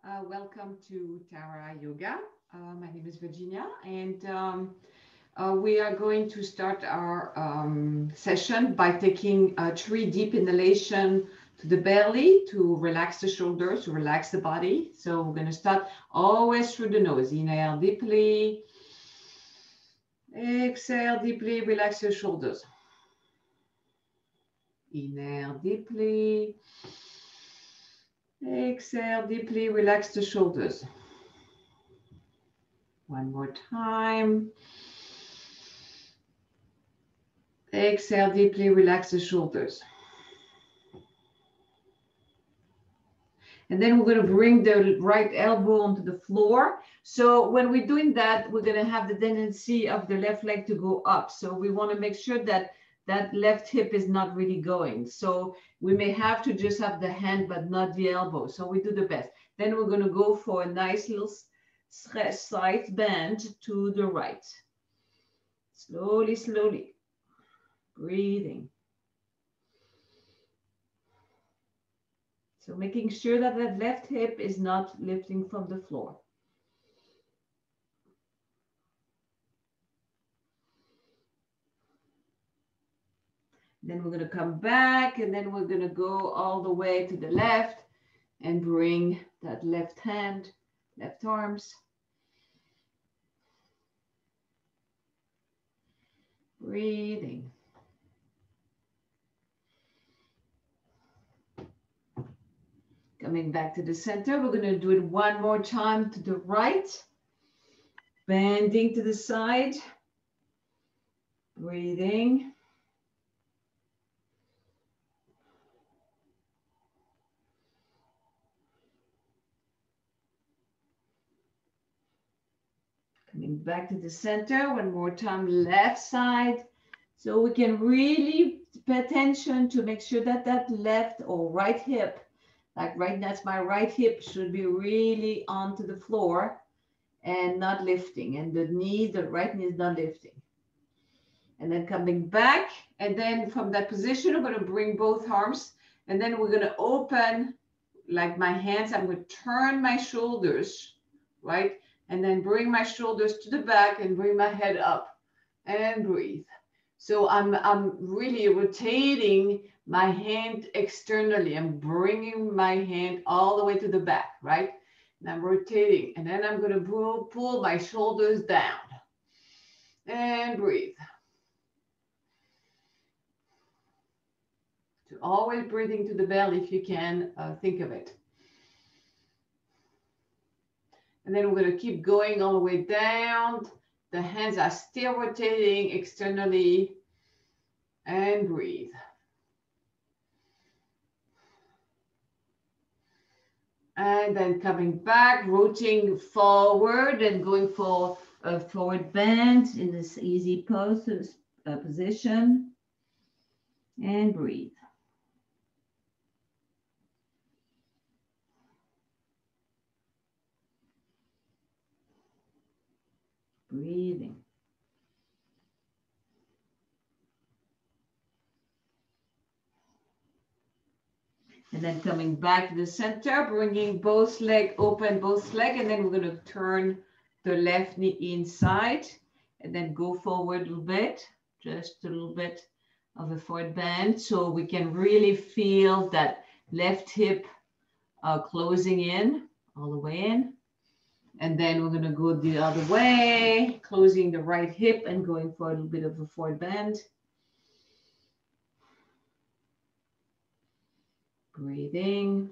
Welcome to Tara Yoga. My name is Virginia, and we are going to start our session by taking 3 deep inhalation to the belly to relax the shoulders, to relax the body. So we're going to start always through the nose. Inhale deeply, exhale deeply, relax your shoulders. Inhale deeply. Exhale deeply, relax the shoulders. One more time. Exhale deeply, relax the shoulders. And then we're going to bring the right elbow onto the floor. So when we're doing that, we're going to have the tendency of the left leg to go up. So we want to make sure that that left hip is not really going. So we may have to just have the hand, but not the elbow. So we do the best. Then we're going to go for a nice little side bend to the right. Slowly, slowly. Breathing. So making sure that that left hip is not lifting from the floor. Then we're going to come back, and then we're going to go all the way to the left and bring that left hand, left arms. Breathing. Coming back to the center, we're going to do it one more time to the right. Bending to the side. Breathing. Coming back to the center, one more time, left side. So we can really pay attention to make sure that that left or right hip, like right now, that's my right hip, should be really onto the floor and not lifting. And the knee, the right knee is not lifting. And then coming back, and then from that position, I'm going to bring both arms, and then we're going to open like my hands. I'm going to turn my shoulders, right? And then bring my shoulders to the back and bring my head up and breathe. So I'm really rotating my hand externally. I'm bringing my hand all the way to the back, right? And I'm rotating. And then I'm going to pull my shoulders down and breathe. So always breathing to the belly if you can, think of it. And then we're going to keep going all the way down. The hands are still rotating externally. And breathe. And then coming back, rotating forward and going for a forward bend in this easy pose position. And breathe. Breathing. And then coming back to the center, bringing both leg open, both leg, and then we're going to turn the left knee inside and then go forward a little bit, just a little bit of a forward bend. So we can really feel that left hip closing in, all the way in. And then we're going to go the other way, closing the right hip and going for a little bit of a forward bend. Breathing.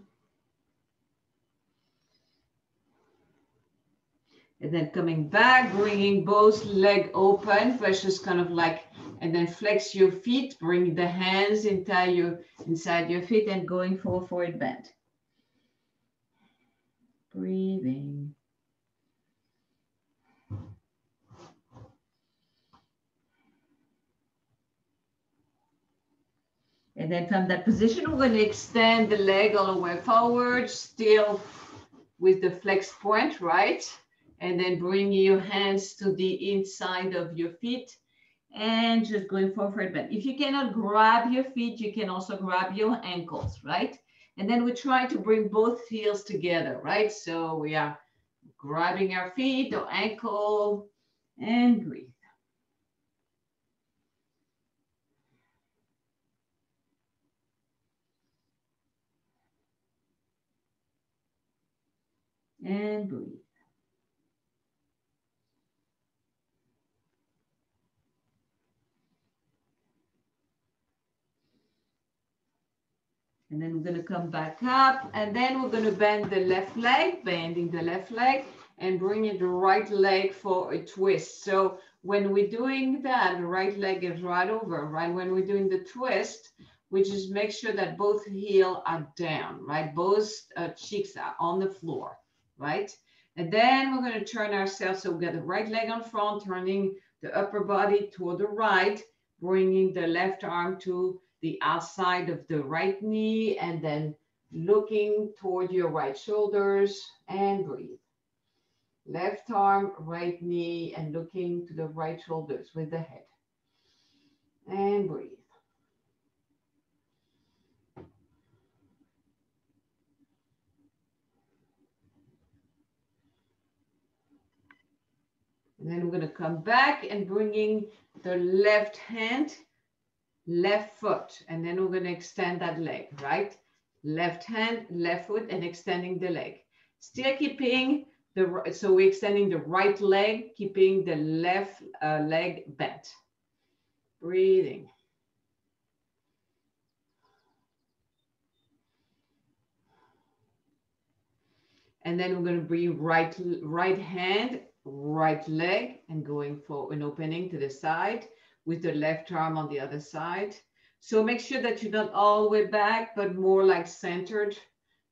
And then coming back, bringing both leg open, first just kind of like, and then flex your feet, bring the hands inside your feet and going for a forward bend. Breathing. And then from that position, we're going to extend the leg all the way forward, still with the flex point, right? And then bring your hands to the inside of your feet and just going for a forward bend. If you cannot grab your feet, you can also grab your ankles, right? And then we try to bring both heels together, right? So we are grabbing our feet or ankle and breathe. And breathe. And then we're going to come back up, and then we're going to bend the left leg, bending the left leg, and bringing the right leg for a twist. So when we're doing that, the right leg is right over, right? When we're doing the twist, we just make sure that both heels are down, right? Both cheeks are on the floor, right? And then we're going to turn ourselves, so we get the right leg on front, turning the upper body toward the right, bringing the left arm to the outside of the right knee, and then looking toward your right shoulders, and breathe. Left arm, right knee, and looking to the right shoulders with the head. And breathe. And then we're going to come back and bringing the left hand, left foot, and then we're going to extend that leg, right? Left hand, left foot, and extending the leg. Still keeping so we're extending the right leg, keeping the left leg bent. Breathing. And then we're going to bring right hand, right leg, and going for an opening to the side with the left arm on the other side. So make sure that you're not all the way back, but more like centered.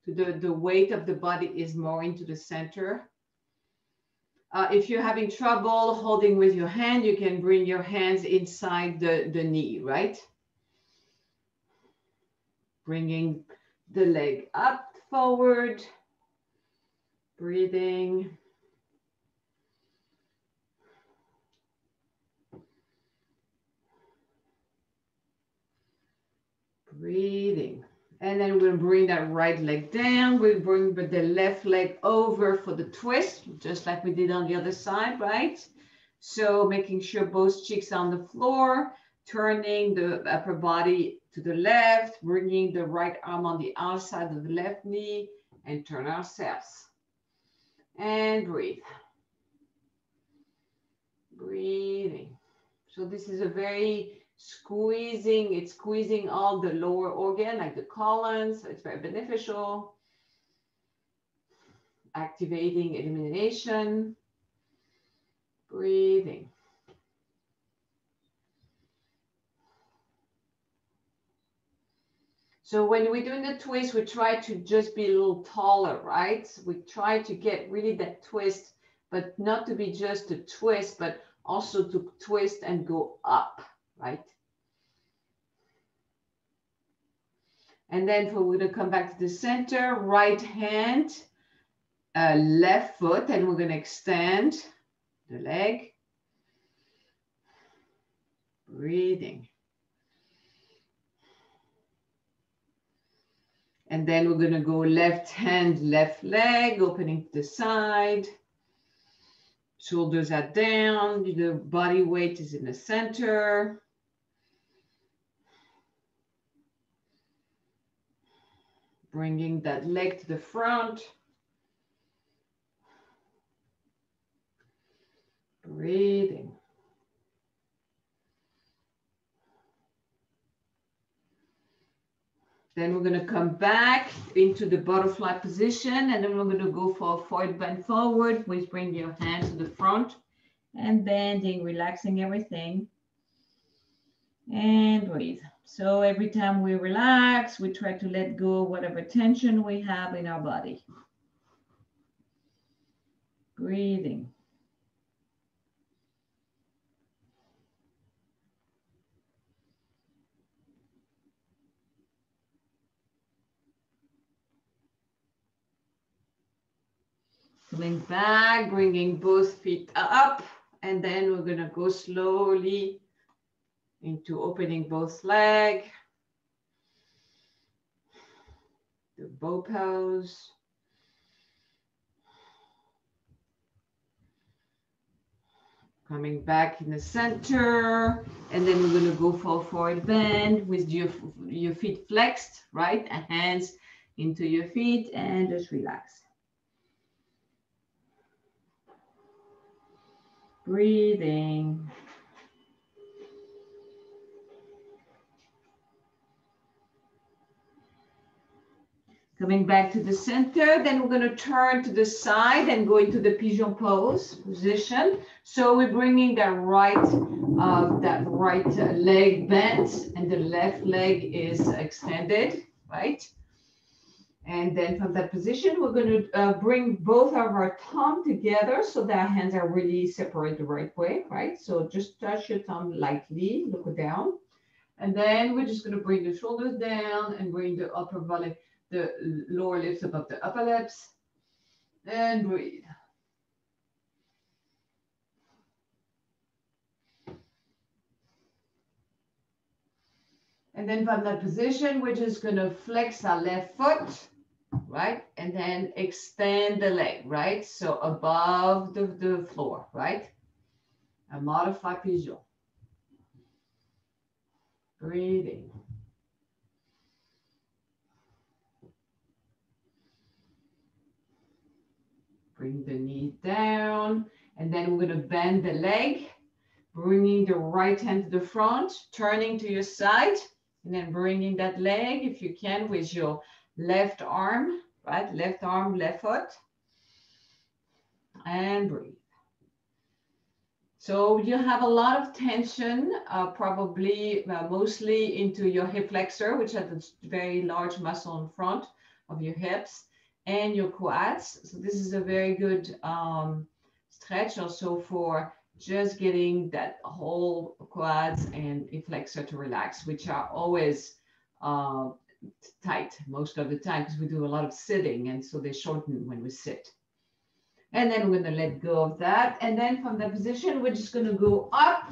To the weight of the body is more into the center. If you're having trouble holding with your hand, you can bring your hands inside the knee, right? Bringing the leg up, forward, breathing. Breathing. And then we'll bring that right leg down. We'll bring the left leg over for the twist, just like we did on the other side, right? So making sure both cheeks on the floor, turning the upper body to the left, bringing the right arm on the outside of the left knee, and turn ourselves. And breathe. Breathing. So this is a very it's squeezing all the lower organ, like the colon, so it's very beneficial. Activating elimination. Breathing. So when we're doing the twist, we try to just be a little taller, right? We try to get really that twist, but not to be just a twist, but also to twist and go up, right? And then we're going to come back to the center, right hand, left foot, and we're going to extend the leg. Breathing. And then we're going to go left hand, left leg, opening to the side. Shoulders are down. The body weight is in the center. Bringing that leg to the front. Breathing. Then we're going to come back into the butterfly position, and then we're going to go for a forward bend forward. Please bring your hands to the front and bending, relaxing everything. And breathe. So every time we relax, we try to let go of whatever tension we have in our body. Breathing. Coming back, bringing both feet up, and then we're going to go slowly into opening both legs. the bow pose. Coming back in the center, and then we're going to go for a forward bend with your feet flexed, right? And hands into your feet, and just relax. Breathing. Coming back to the center, then we're going to turn to the side and go into the Pigeon Pose position. So we're bringing that right leg bent, and the left leg is extended, right? And then from that position, we're going to bring both of our thumb together so that our hands are really separated the right way, right? So just touch your thumb lightly, look down. And then we're just going to bring the shoulders down and bring the upper belly, the lower lips above the upper lips, and breathe. And then from that position, we're just going to flex our left foot, right? And then extend the leg, right? So above the floor, right? A modified pigeon. Breathing. Bring the knee down, and then we're going to bend the leg, bringing the right hand to the front, turning to your side, and then bringing that leg, if you can, with your left arm, right? Left arm, left foot, and breathe. So you have a lot of tension, probably mostly into your hip flexor, which has a very large muscle in front of your hips, and your quads. So this is a very good stretch also for just getting that whole quads and hip flexor to relax, which are always tight most of the time because we do a lot of sitting, and so they shorten when we sit. And then we're going to let go of that. And then from that position, we're just going to go up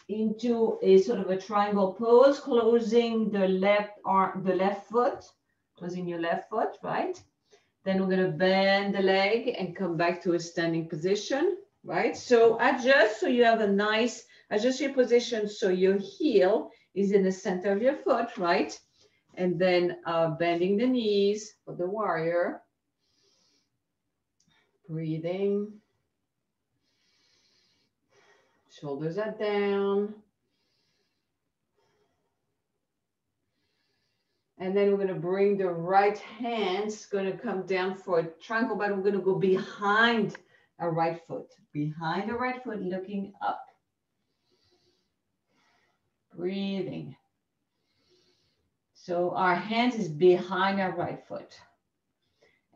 into a sort of a triangle pose, closing the left arm, the left foot, closing your left foot, right? Then we're going to bend the leg and come back to a standing position, right? So adjust so you have a nice, adjust your position so your heel is in the center of your foot, right? And then bending the knees for the warrior. Breathing. Shoulders are down. And then we're going to bring the right hands, going to come down for a triangle, but we're going to go behind our right foot. Behind the right foot, looking up. Breathing. So our hands is behind our right foot.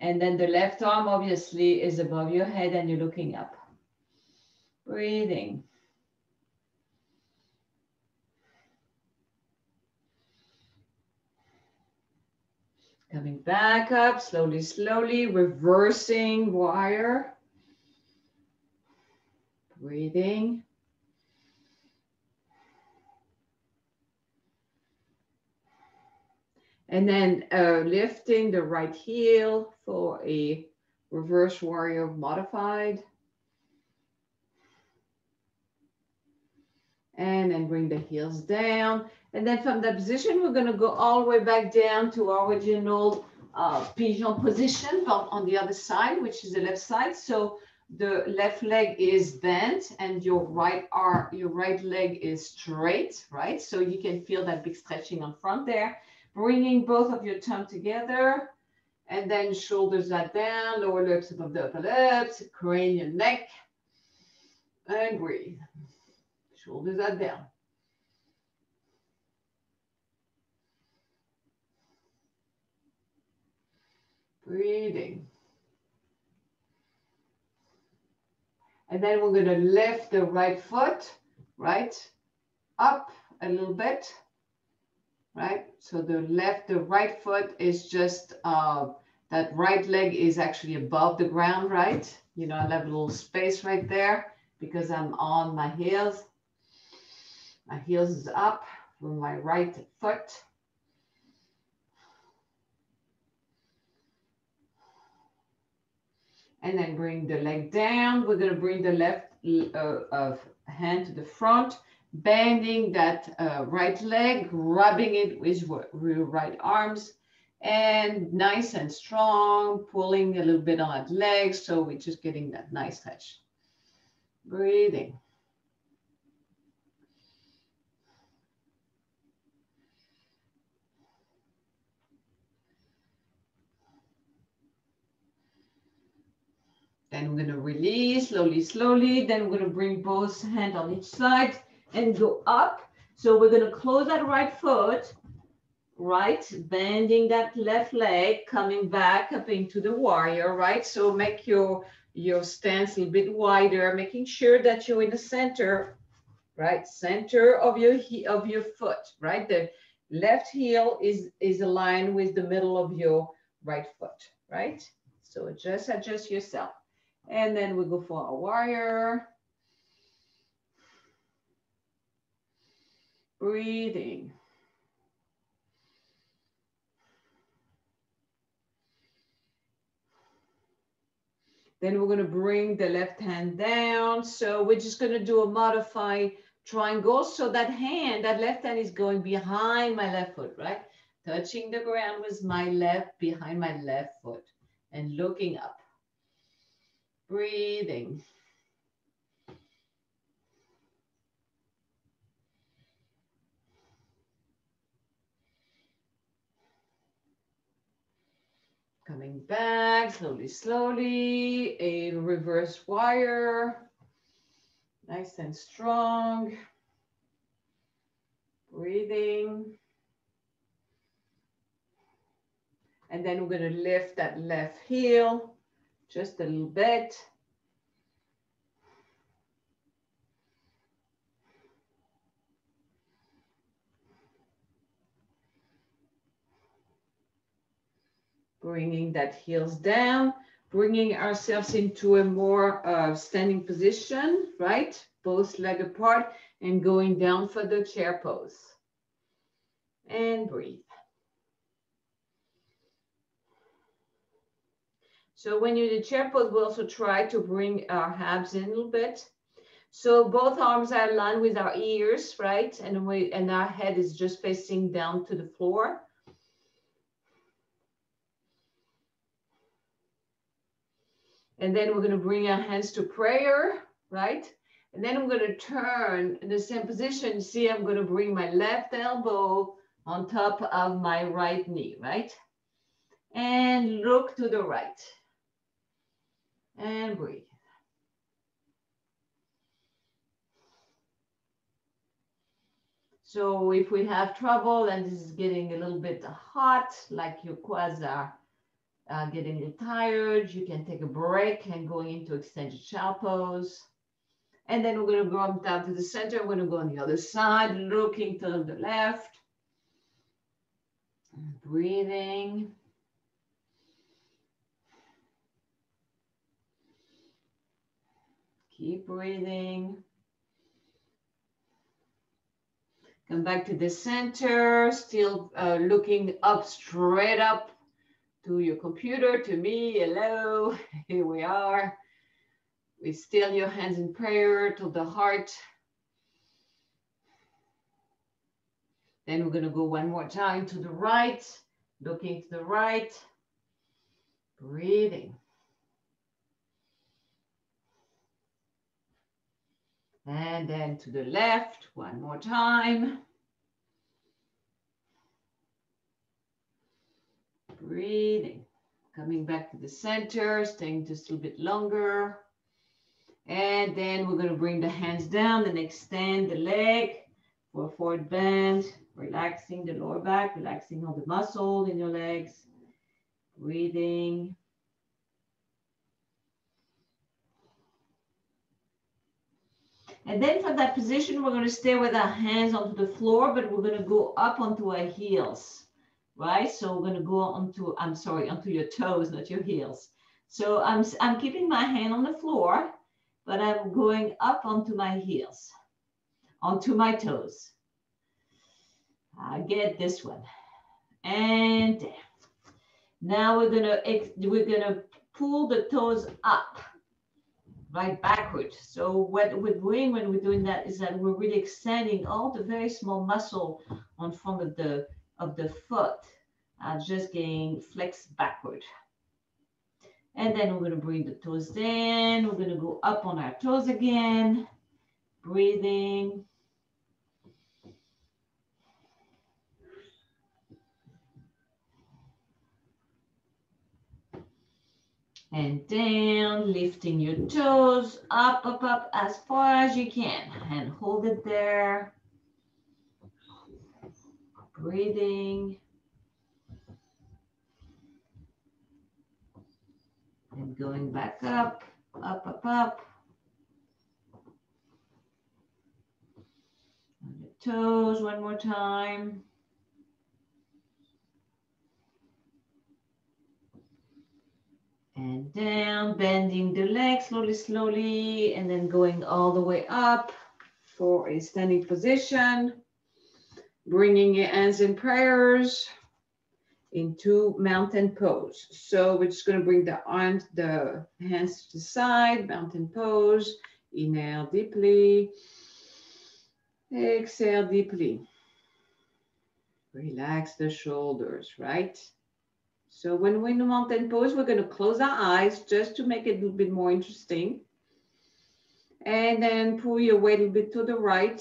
And then the left arm obviously is above your head and you're looking up. Breathing. Coming back up, slowly, slowly, reversing warrior. Breathing. And then lifting the right heel for a reverse warrior modified. And then bring the heels down. And then from that position, we're going to go all the way back down to our original pigeon position, but on the other side, which is the left side. So the left leg is bent and your right leg is straight, right? So you can feel that big stretching on front there. Bringing both of your thumbs together, and then shoulders are down, lower lips above the upper lips, cranial neck, and breathe. Shoulders are down. Breathing. And then we're going to lift the right foot, right, up a little bit. Right, so the right foot is just, that right leg is actually above the ground, right? You know, I have a little space right there because I'm on my heels. My heels is up from my right foot. And then bring the leg down. We're going to bring the left hand to the front, bending that right leg, rubbing it with your right arms, and nice and strong, pulling a little bit on that leg. So we're just getting that nice stretch. Breathing. Then we're going to release slowly, slowly. Then we're going to bring both hands on each side and go up. So we're going to close that right foot, right? Bending that left leg, coming back up into the warrior, right? So make your stance a little bit wider, making sure that you're in the center, right? Center of your foot, right? The left heel is aligned with the middle of your right foot, right? So just adjust yourself. And then we go for a warrior. Breathing. Then we're going to bring the left hand down. So we're just going to do a modified triangle. So that hand, that left hand is going behind my left foot, right? Touching the ground with my left, behind my left foot and looking up. Breathing. Coming back, slowly, slowly, a reverse warrior. Nice and strong. Breathing. And then we're going to lift that left heel just a little bit. Bringing that heels down, bringing ourselves into a more standing position, right? Both leg apart and going down for the chair pose. And breathe. So when you're in the chair pose, we'll also try to bring our abs in a little bit. So both arms are aligned with our ears, right? And our head is just facing down to the floor. And then we're going to bring our hands to prayer, right? And then I'm going to turn in the same position. See, I'm going to bring my left elbow on top of my right knee, right? And look to the right. And breathe. So if we have trouble and this is getting a little bit hot, like your quads are getting a little tired, you can take a break and going into extended child pose. And then we're going to go up down to the center. We're going to go on the other side, looking to the left. Breathing. Keep breathing. Come back to the center, still looking up, straight up to your computer, to me. Hello, here we are. We still your hands in prayer to the heart. Then we're going to go one more time to the right, looking to the right, breathing. And then to the left, one more time. Breathing. Coming back to the center, staying just a little bit longer. And then we're going to bring the hands down and extend the leg for a forward bend, relaxing the lower back, relaxing all the muscles in your legs. Breathing. And then from that position, we're going to stay with our hands onto the floor, but we're going to go up onto our heels, right? So we're going to go onto, onto your toes, not your heels. So I'm keeping my hand on the floor, but I'm going up onto my heels, onto my toes. I get this one. And now we're gonna pull the toes up, right, backward. So what we're doing when we're doing that is that we're really extending all the very small muscle on front of the foot, just getting flexed backward. And then we're going to bring the toes in. We're going to go up on our toes again, breathing. And down, lifting your toes up, up, up as far as you can. And hold it there. Breathing. And going back up, up, up, up. On the toes one more time. And down, bending the legs slowly, slowly, and then going all the way up for a standing position. Bringing your hands in prayers into mountain pose. So we're just going to bring the arms, the hands to the side, mountain pose. Inhale deeply. Exhale deeply. Relax the shoulders, right? So when we're in the mountain pose, we're going to close our eyes just to make it a little bit more interesting. And then pull your weight a little bit to the right,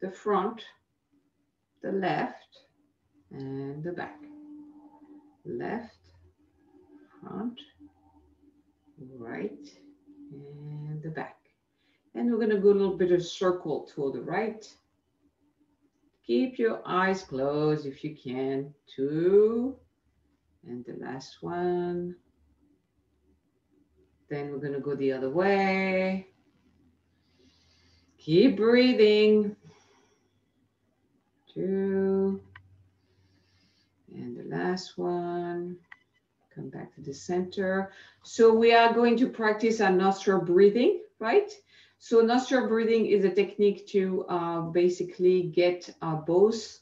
the front, the left, and the back. Left, front, right, and the back. And we're going to go a little bit of circle to the right. Keep your eyes closed if you can. 2. And the last one. Then we're going to go the other way. Keep breathing. 2. And the last one. Come back to the center. So we are going to practice our nostril breathing, right? So nostril breathing is a technique to basically get both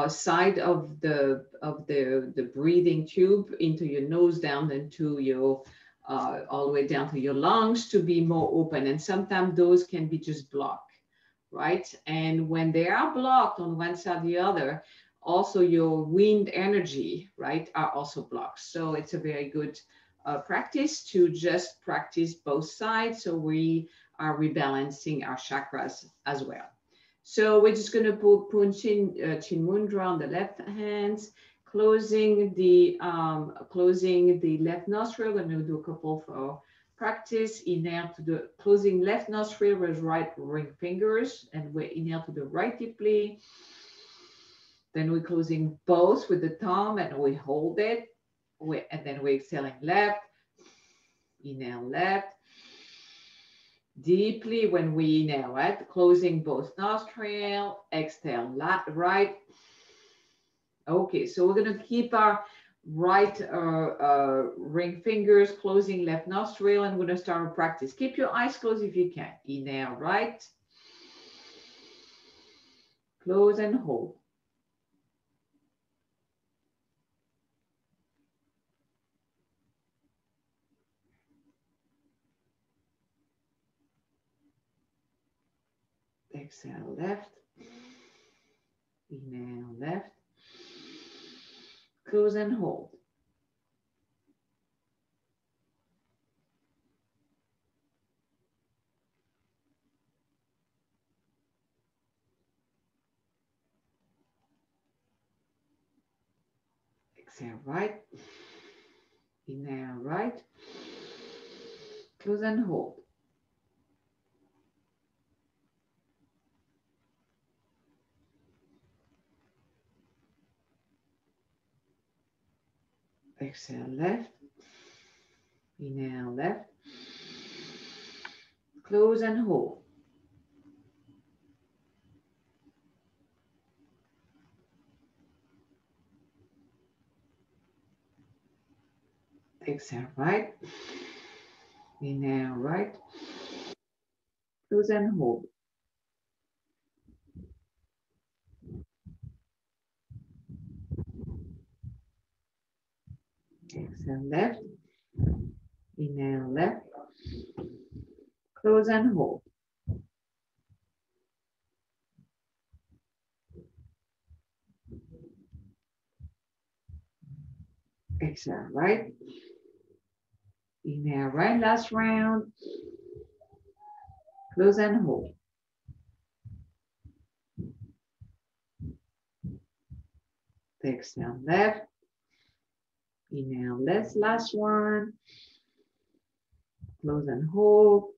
side of the breathing tube into your nose down into your all the way down to your lungs to be more open. And sometimes those can be just blocked, right? And when they are blocked on one side or the other, also your wind energy, right, are also blocked. So it's a very good practice to just practice both sides. So we are rebalancing our chakras as well. So we're just going to put chin mudra on the left hands, closing the left nostril. We're going to do a couple for practice. Inhale to the closing left nostril with right ring fingers, and we inhale to the right deeply. Then we're closing both with the thumb, and we hold it. And then we're exhaling left. Inhale left. Deeply when we inhale, right? Closing both nostrils. Exhale right. Okay, so we're going to keep our right ring fingers closing left nostril, and we're going to start our practice. Keep your eyes closed if you can. Inhale right. Close and hold. Exhale left. Inhale left. Close and hold. Exhale right. Inhale right. Close and hold. Exhale left. Inhale left. Close and hold. Exhale right. Inhale right. Close and hold. Exhale left. Inhale left. Close and hold. Exhale right. Inhale right, last round. Close and hold. Exhale left. Inhale left, last one. Close and hold.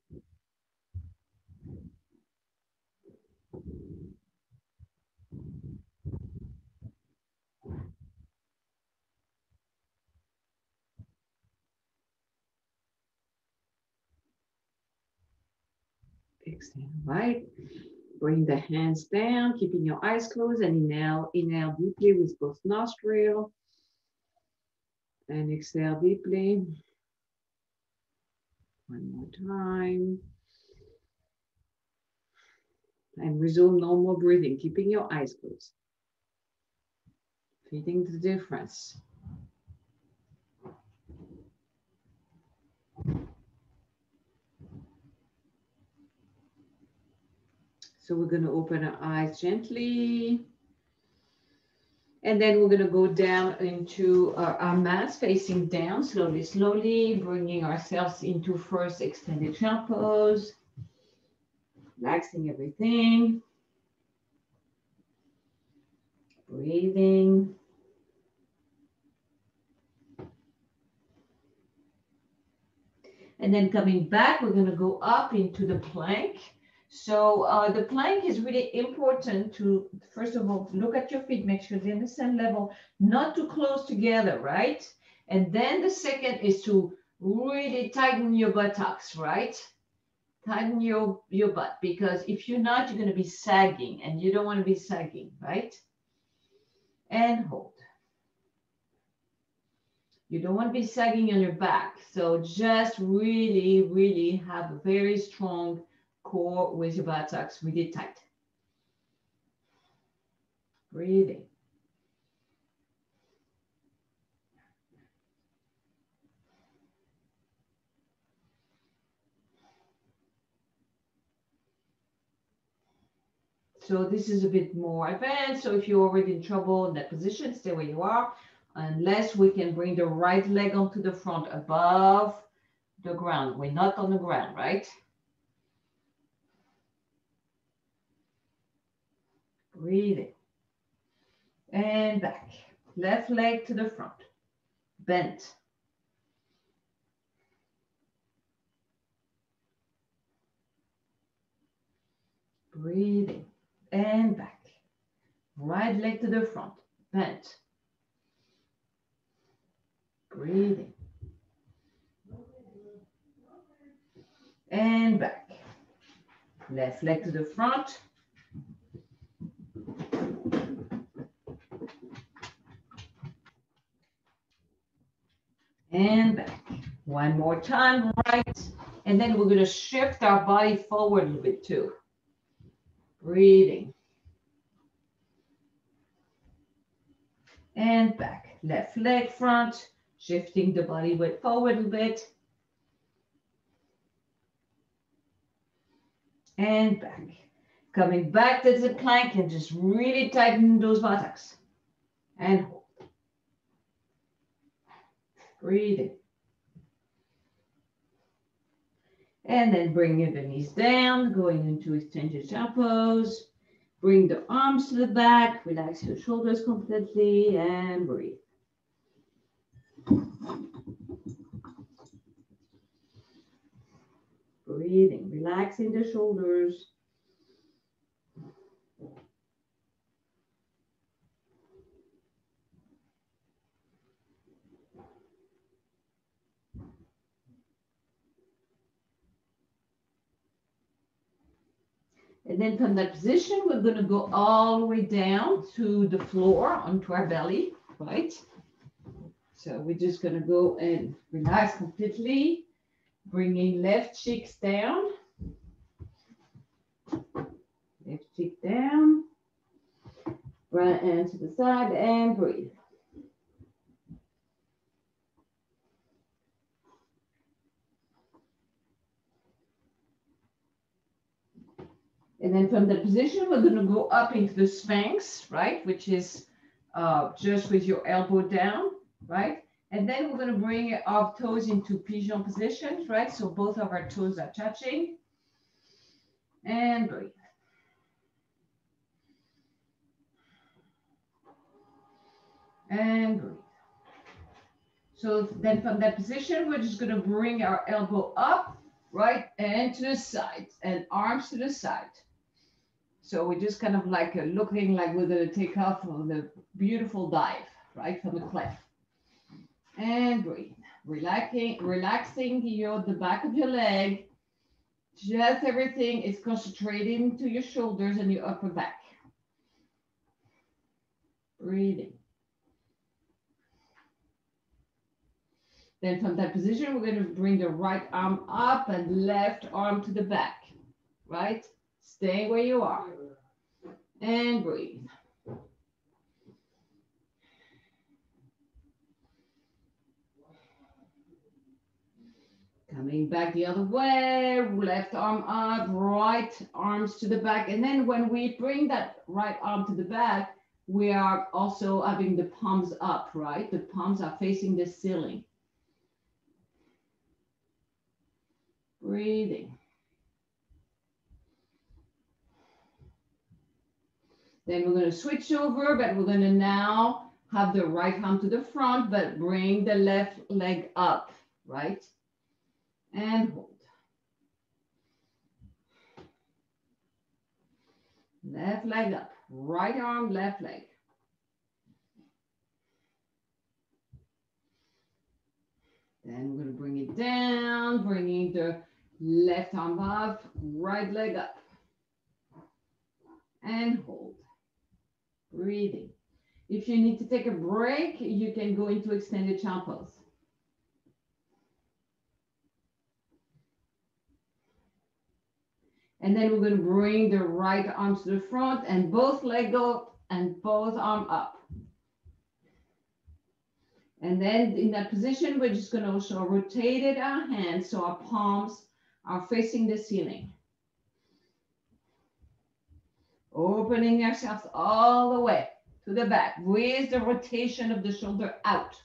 Exhale right. Bring the hands down, keeping your eyes closed, and inhale deeply with both nostrils. And exhale deeply. One more time. And resume normal breathing, keeping your eyes closed. Feeling the difference. So we're going to open our eyes gently. And then we're going to go down into our mats, facing down, slowly, slowly, bringing ourselves into first extended child pose. Relaxing everything. Breathing. And then coming back, we're going to go up into the plank. So the plank is really important to, first of all, look at your feet, make sure they're in the same level, not too close together, right? And then the second is to really tighten your buttocks, right? Tighten your butt, because if you're not, you're going to be sagging, and you don't want to be sagging, right? And hold. You don't want to be sagging on your back. So just really, really have a very strong core with your buttocks really tight. Breathing. So this is a bit more advanced. So if you're already in trouble in that position, stay where you are, unless we can bring the right leg onto the front above the ground. We're not on the ground, right? Breathing. And back. Left leg to the front. Bent. Breathing. And back. Right leg to the front. Bent. Breathing. And back. Left leg to the front. And back. One more time, right. And then we're going to shift our body forward a little bit too. Breathing. And back. Left leg front. Shifting the body weight forward a little bit. And back. Coming back to the plank and just really tighten those buttocks. And hold. Breathing. And then bringing the knees down, going into extended child pose. Bring the arms to the back, relax your shoulders completely, and breathe. Breathing, relaxing the shoulders. And then from that position, we're going to go all the way down to the floor, onto our belly, right? So we're just going to go and relax completely, bringing left cheeks down. Left cheek down. Right hand to the side and breathe. from that position, we're going to go up into the Sphinx, right? Which is just with your elbow down, right? And then we're going to bring our toes into pigeon position, right? So both of our toes are touching. And breathe. And breathe. So then from that position, we're just going to bring our elbow up, right? And to the side, and arms to the side. So we're just kind of like looking like we're going to take off on the beautiful dive, right, from the cliff. And breathe. Relaxing the back of your leg. Just everything is concentrating to your shoulders and your upper back. Breathing. Then from that position, we're going to bring the right arm up and left arm to the back, right? Stay where you are. And breathe. Coming back the other way, left arm up, right arms to the back. And then when we bring that right arm to the back, we are also having the palms up, right? The palms are facing the ceiling. Breathing. Then we're going to switch over, but we're going to now have the right arm to the front, but bring the left leg up, right? And hold. Left leg up, right arm, left leg. Then we're going to bring it down, bringing the left arm up, right leg up. And hold. Breathing. If you need to take a break, you can go into extended child pose. And then we're going to bring the right arms to the front and both legs up and both arms up. And then in that position, we're just going to also rotate our hands so our palms are facing the ceiling. Opening ourselves all the way to the back with the rotation of the shoulder out.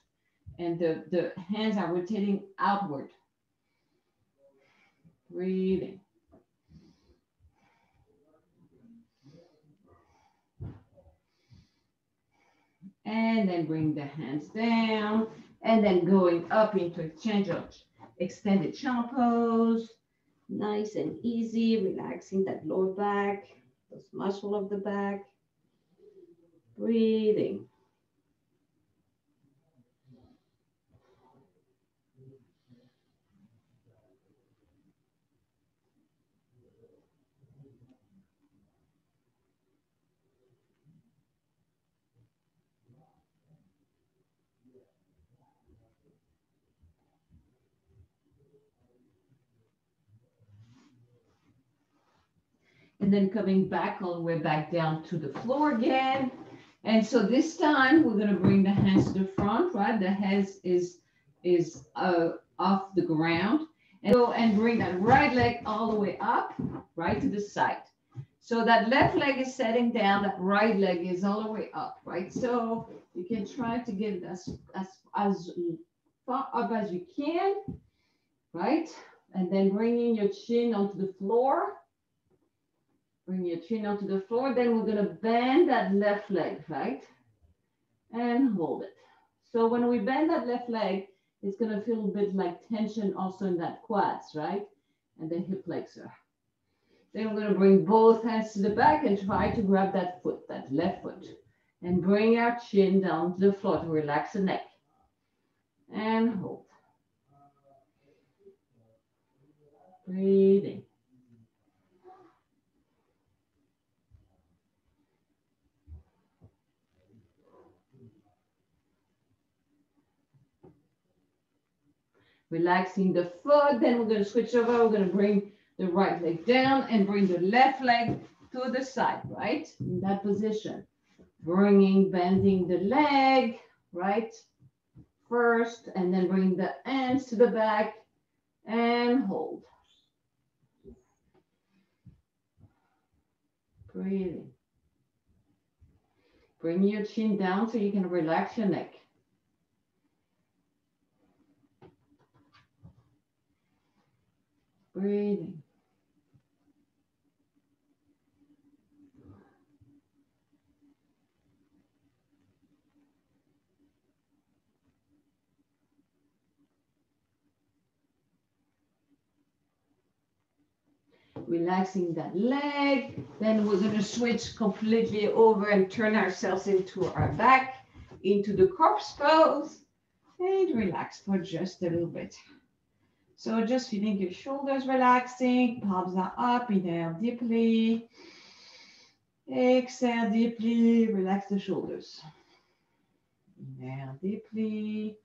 And the hands are rotating outward. Breathing. And then bring the hands down. And then going up into extended child pose. Nice and easy, relaxing that lower back, those muscles of the back. Breathing. And then coming back all the way back down to the floor again. And so this time we're going to bring the hands to the front, right? The hands is off the ground. And go and bring that right leg all the way up, right to the side. So that left leg is setting down, that right leg is all the way up, right? So you can try to get it as far up as you can, right? And then bringing your chin onto the floor. Bring your chin onto the floor. Then we're going to bend that left leg, right? And hold it. So when we bend that left leg, it's going to feel a bit like tension also in that quads, right? And the hip flexor. Then we're going to bring both hands to the back and try to grab that foot, that left foot. And bring our chin down to the floor to relax the neck. And hold. Breathing. Relaxing the foot, then we're going to switch over. We're going to bring the right leg down and bring the left leg to the side, right? In that position. Bending the leg, right? First, and then bring the hands to the back and hold. Breathing. Bring your chin down so you can relax your neck. Breathing. Relaxing that leg. Then we're going to switch completely over and turn ourselves into our back, into the corpse pose, and relax for just a little bit. So just feeling your shoulders relaxing, palms are up, inhale deeply, exhale deeply, relax the shoulders. Inhale deeply,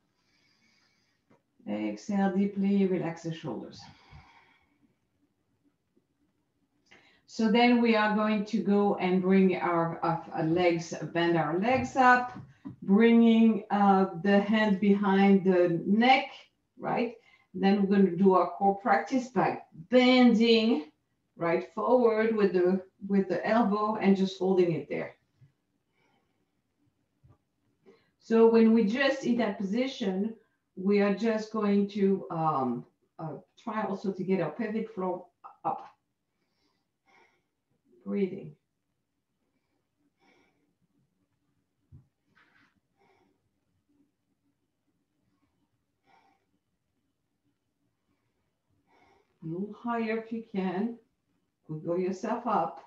exhale deeply, relax the shoulders. So then we are going to go and bring our legs, bend our legs up, bringing the hands behind the neck, right? Then we're going to do our core practice by bending right forward with the elbow and just holding it there. So when we just in that position, we are just going to try also to get our pelvic floor up. Breathing. A little higher if you can. Go yourself up.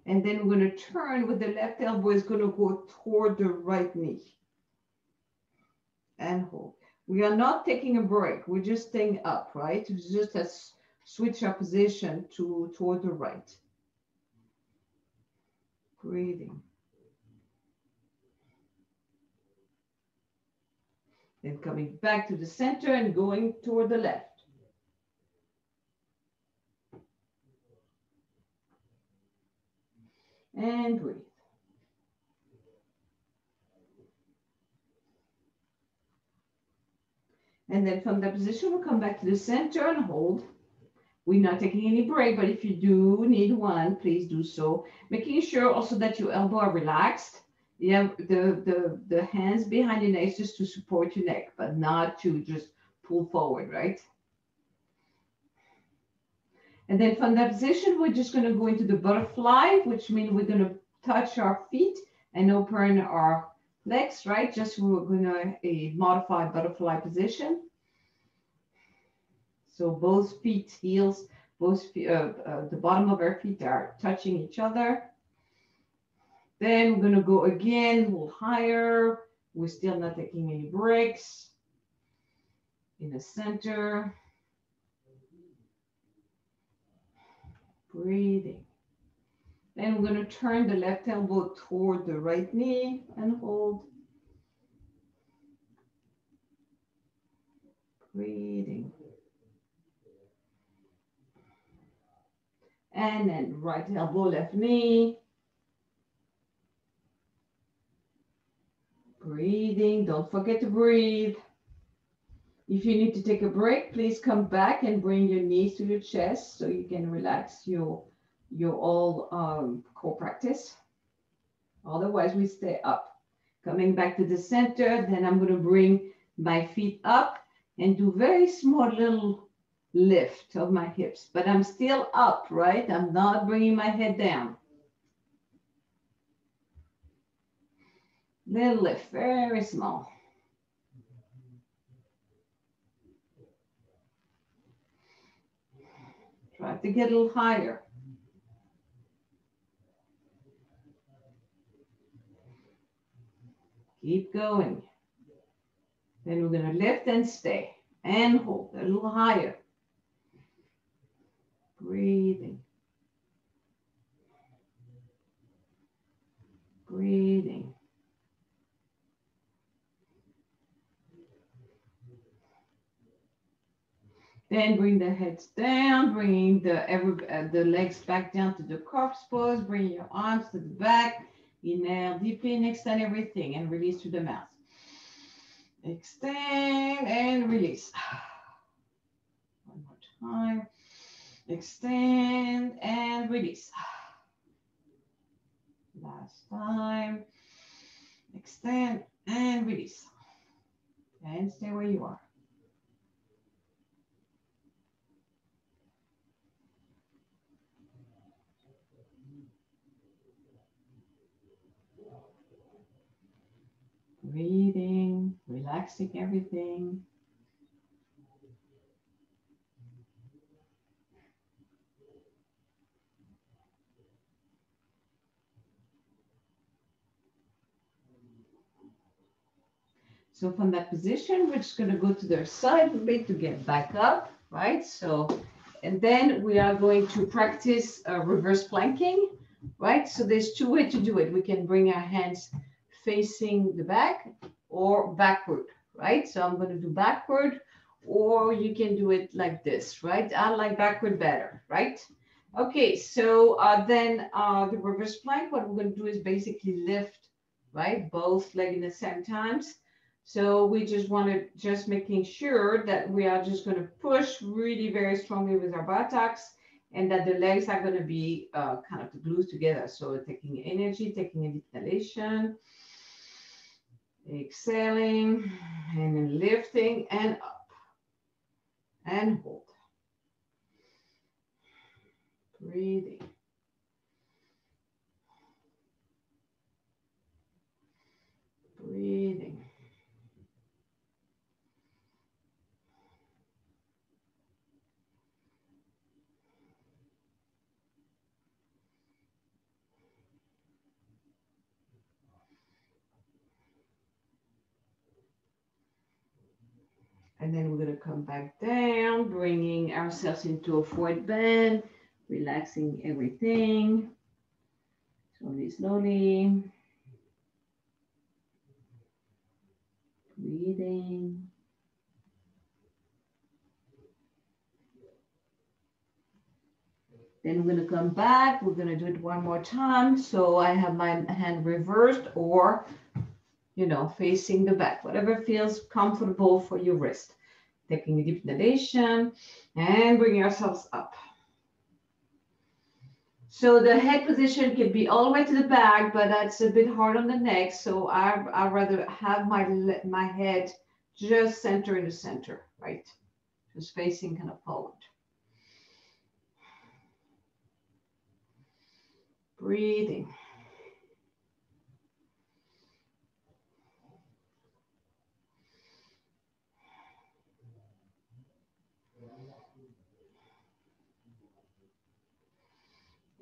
And then we're going to turn with the left elbow is going to go toward the right knee. And hold. We are not taking a break. We're just staying up, right? It's just a switch our position toward the right. Breathing. Then coming back to the center and going toward the left. And breathe. And then from that position, we'll come back to the center and hold. We're not taking any break, but if you do need one, please do so. Making sure also that your elbow are relaxed. You have the hands behind your neck just to support your neck, but not to just pull forward, right? And then from that position, we're just going to go into the butterfly, which means we're going to touch our feet and open our legs, right? Just we're going to modify butterfly position. So both feet, heels, the bottom of our feet are touching each other. Then we're going to go again a little higher. We're still not taking any breaks. In the center. Breathing. Then we're going to turn the left elbow toward the right knee and hold. Breathing. And then right elbow, left knee. Breathing. Don't forget to breathe. If you need to take a break, please come back and bring your knees to your chest so you can relax your all core practice. Otherwise, we stay up. Coming back to the center, then I'm going to bring my feet up and do very small little lift of my hips, but I'm still up, right? I'm not bringing my head down. Little lift, very small. Try to get a little higher. Keep going. Then we're going to lift and stay and hold a little higher. Breathing. Breathing. Then bring the heads down, bringing the legs back down to the corpse pose. Bring your arms to the back. Inhale deeply and extend everything and release through the mouth. Extend and release. time. Extend and release. Last time. Extend and release. And stay where you are. Breathing, relaxing everything. So from that position, we're just going to go to the side a bit to get back up, right? So, and then we are going to practice reverse planking, right? So there's two ways to do it. We can bring our hands facing the back or backward, right? So I'm going to do backward, or you can do it like this, right? I like backward better, right? Okay, so then the reverse plank, what we're going to do is basically lift, right? Both legs at the same times. So we just want to just making sure that we are just going to push really very strongly with our buttocks and that the legs are going to be kind of glued together. So taking energy, taking a deep inhalation, exhaling, and then lifting and up and hold. Breathing. Breathing. And then we're going to come back down, bringing ourselves into a forward bend, relaxing everything. Slowly, slowly. Breathing. Then we're going to come back. We're going to do it one more time. So I have my hand reversed or, you know, facing the back, whatever feels comfortable for your wrist. Taking a deep inhalation and bring yourselves up. So the head position can be all the way to the back, but that's a bit hard on the neck. So I'd rather have my head just center in the center, right? Just facing kind of forward. Breathing.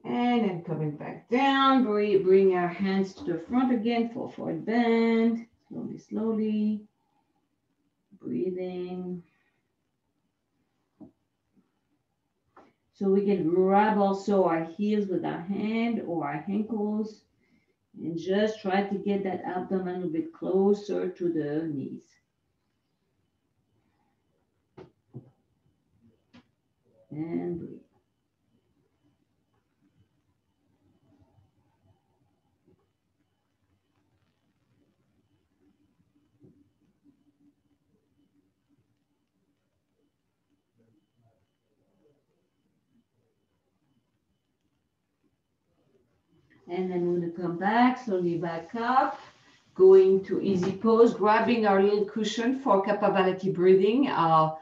And then coming back down, bring our hands to the front again for forward bend. Slowly, slowly. Breathing. So we can grab also our heels with our hand or our ankles and just try to get that abdomen a little bit closer to the knees. And breathe. And then we're going to come back, slowly back up, going to easy pose, grabbing our little cushion for kaphabalati breathing, our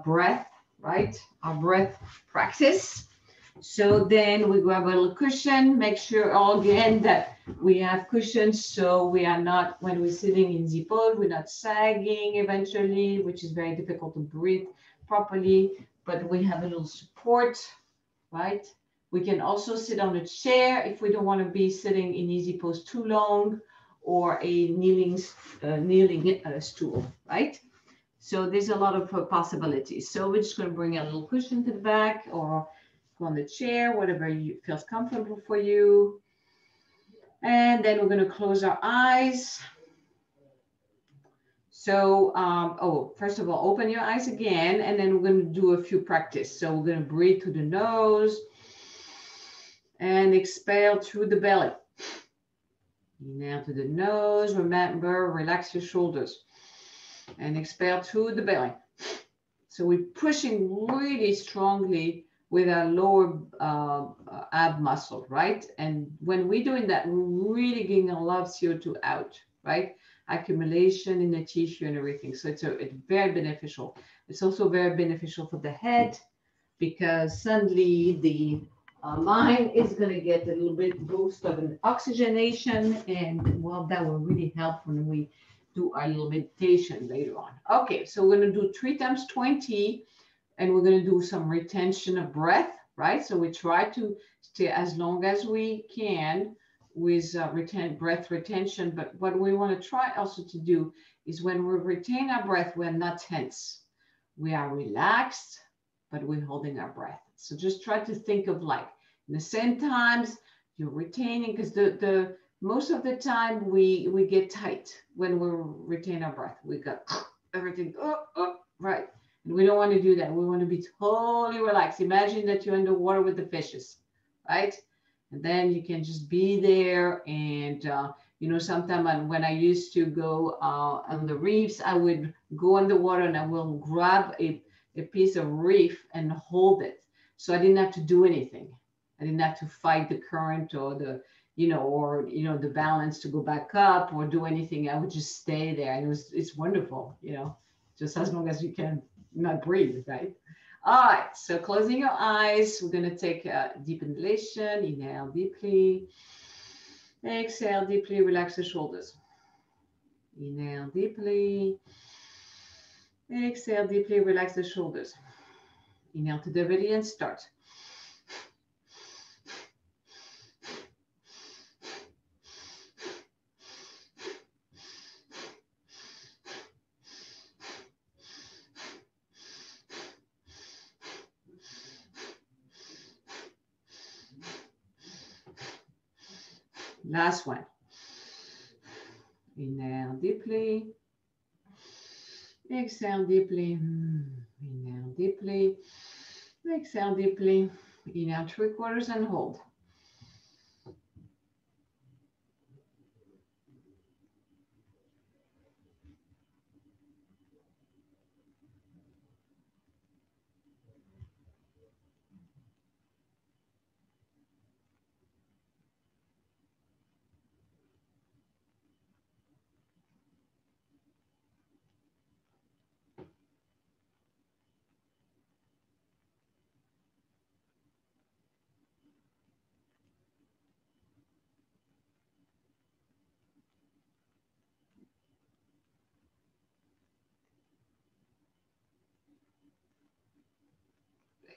breath, right? Our breath practice. So then we grab a little cushion, make sure all again that we have cushions so we are not, when we're sitting in easy pose, we're not sagging eventually, which is very difficult to breathe properly, but we have a little support, right? We can also sit on a chair if we don't want to be sitting in easy pose too long, or a kneeling stool, right? So there's a lot of possibilities. So we're just going to bring a little cushion to the back or go on the chair, whatever feels comfortable for you. And then we're going to close our eyes. So, first of all, open your eyes again, and then we're going to do a few practice. So we're going to breathe through the nose and exhale through the belly. Inhale to the nose. Remember, relax your shoulders. And exhale through the belly. So we're pushing really strongly with our lower ab muscle, right? And when we're doing that, we're really getting a lot of CO2 out, right? Accumulation in the tissue and everything. So it's very beneficial. It's also very beneficial for the head because suddenly the mind is going to get a little bit boost of an oxygenation, and well, that will really help when we do our little meditation later on. Okay, so we're going to do 3 times 20, and we're going to do some retention of breath, right? So we try to stay as long as we can with breath retention. But what we want to try also to do is when we retain our breath, we're not tense. We are relaxed, but we're holding our breath. So just try to think of like in the same times you're retaining, because the most of the time we get tight when we retain our breath. We got everything right. And we don't want to do that. We want to be totally relaxed. Imagine that you're underwater with the fishes, right? And then you can just be there. And, you know, sometimes when I used to go on the reefs, I would go underwater and I will grab a piece of reef and hold it. So I didn't have to do anything. I didn't have to fight the current or the, you know, or, you know, the balance to go back up or do anything. I would just stay there. And it's wonderful, you know, just as long as you can not breathe, right? All right, so closing your eyes, we're going to take a deep inhalation. Inhale deeply. Exhale deeply, relax the shoulders. Inhale deeply. Exhale deeply, relax the shoulders. Inhale to the belly and start. Last one. Inhale deeply. Exhale deeply. Inhale deeply. Exhale deeply. Inhale 3/4 and hold.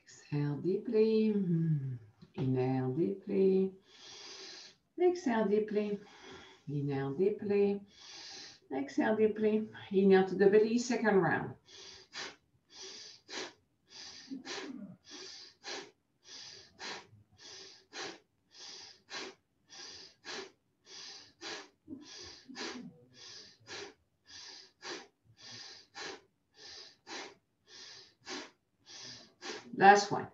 Exhale deeply. Inhale deeply. Exhale deeply. Inhale deeply. Exhale deeply. Inhale to the belly, second round. Last one.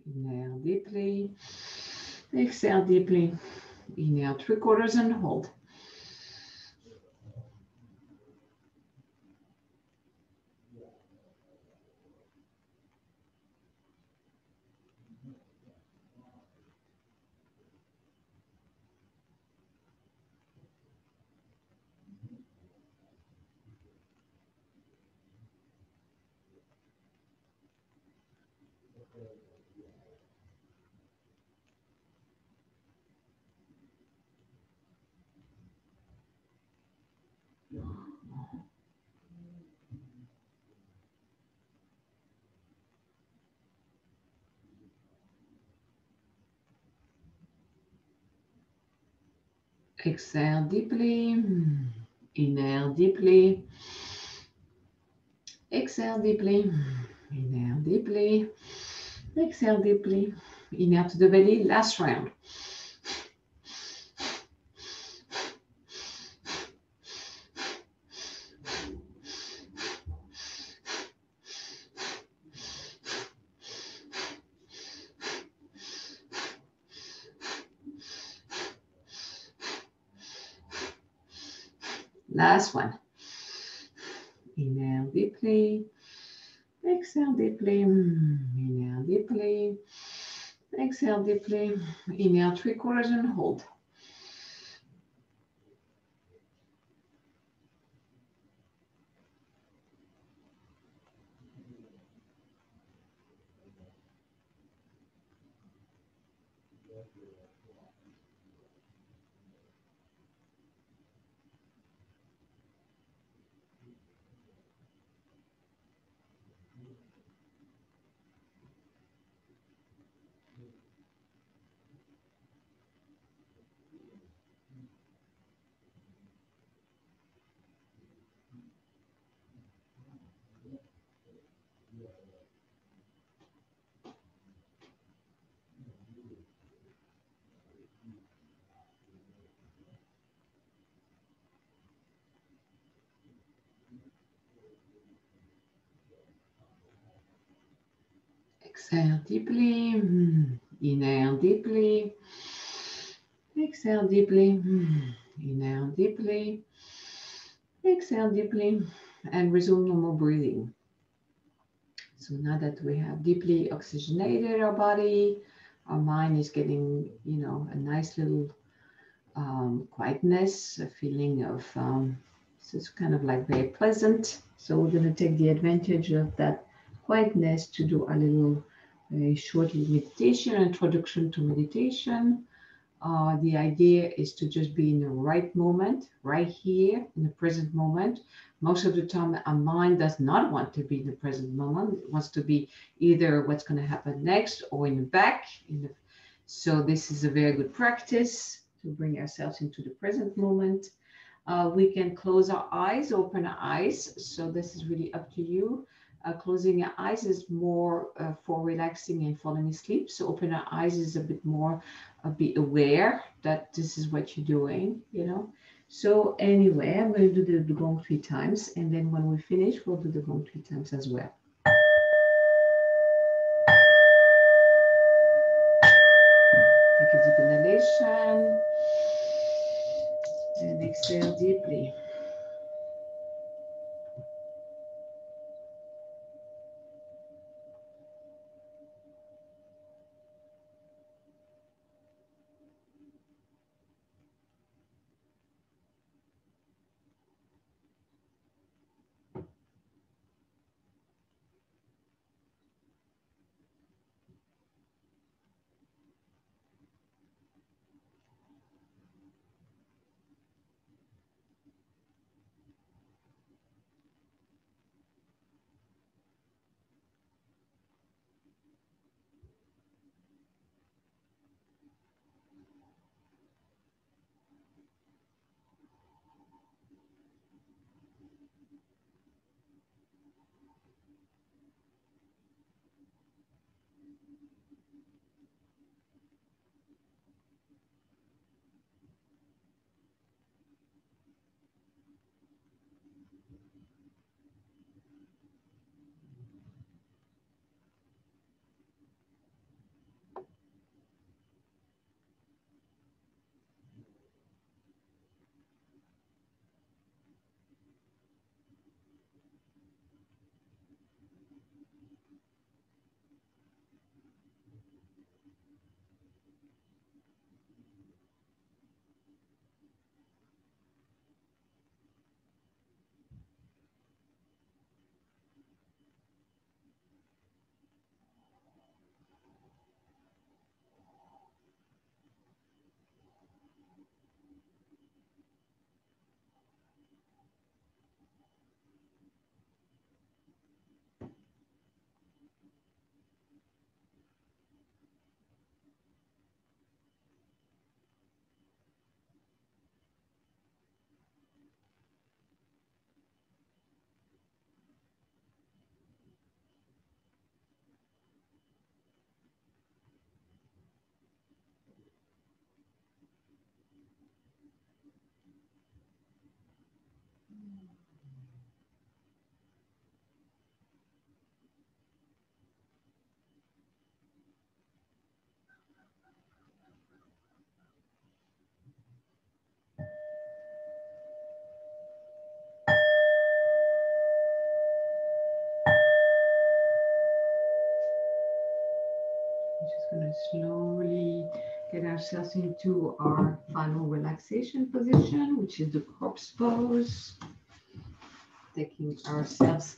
Inhale deeply. Exhale deeply. Inhale 3/4 and hold. Exhale deeply. Inhale deeply. Exhale deeply. Inhale deeply. Exhale deeply. Inhale to the belly. Last round. Last one. Inhale deeply. Exhale deeply. Inhale deeply. Exhale deeply. Inhale 3/4 and hold. Exhale deeply. Inhale deeply. Exhale deeply. Inhale deeply. Exhale deeply. And resume normal breathing. So now that we have deeply oxygenated our body, our mind is getting, a nice little quietness, a feeling of, so it's kind of like very pleasant. So we're going to take the advantage of that quietness to do a little very short meditation, introduction to meditation. The idea is to just be in the right moment, right here in the present moment. Most of the time, our mind does not want to be in the present moment. It wants to be either what's going to happen next or in the back. So this is a very good practice to bring ourselves into the present moment. We can close our eyes, open our eyes. So this is really up to you. Closing your eyes is more for relaxing and falling asleep. So open our eyes is a bit more, be aware that this is what you're doing. So anyway, I'm going to do the gong 3 times. And then when we finish, we'll do the gong 3 times as well. Take a deep inhalation. And exhale deeply. just going to slowly get ourselves into our final relaxation position, which is the corpse pose. Taking ourselves,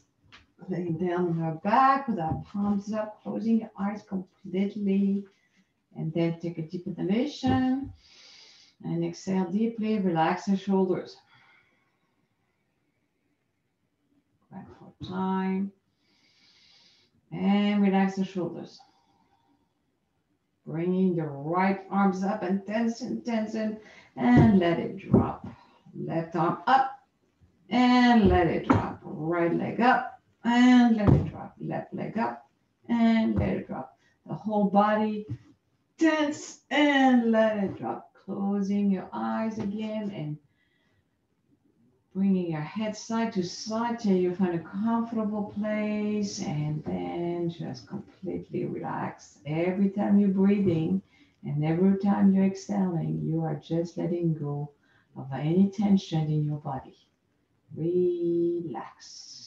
laying down on our back with our palms up, closing your eyes completely, and then take a deep inhalation and exhale deeply. Relax the shoulders. Back for time. And relax the shoulders. Bringing the right arms up and tension, and let it drop. Left arm up and let it drop. Right leg up and let it drop. Left leg up and let it drop. The whole body tense and let it drop. Closing your eyes again and bringing your head side to side till you find a comfortable place, and then just completely relax. Every time you're breathing and every time you're exhaling, you are just letting go of any tension in your body. Relax.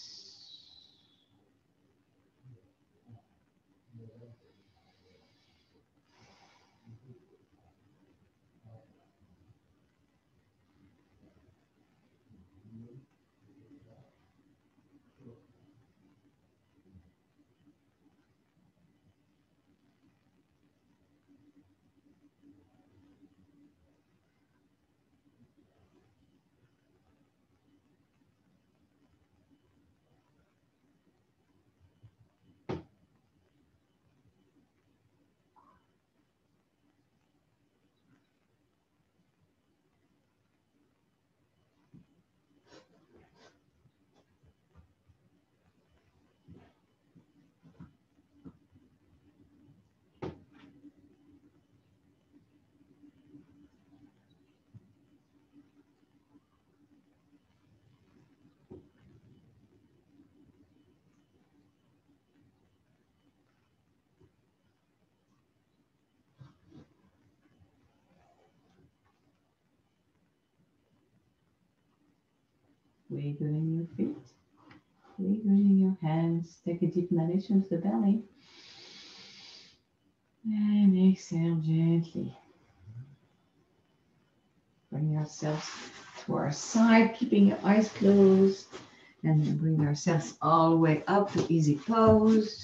Wiggling your feet, wiggling your hands. Take a deep inhalation to the belly. And exhale gently. Bring ourselves to our side, keeping your eyes closed. And then bring ourselves all the way up to easy pose.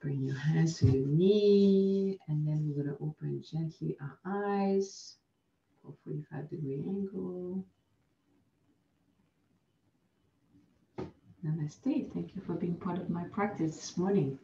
Bring your hands to your knee. And then we're going to open gently our eyes. 45-degree angle. Namaste. Thank you for being part of my practice this morning.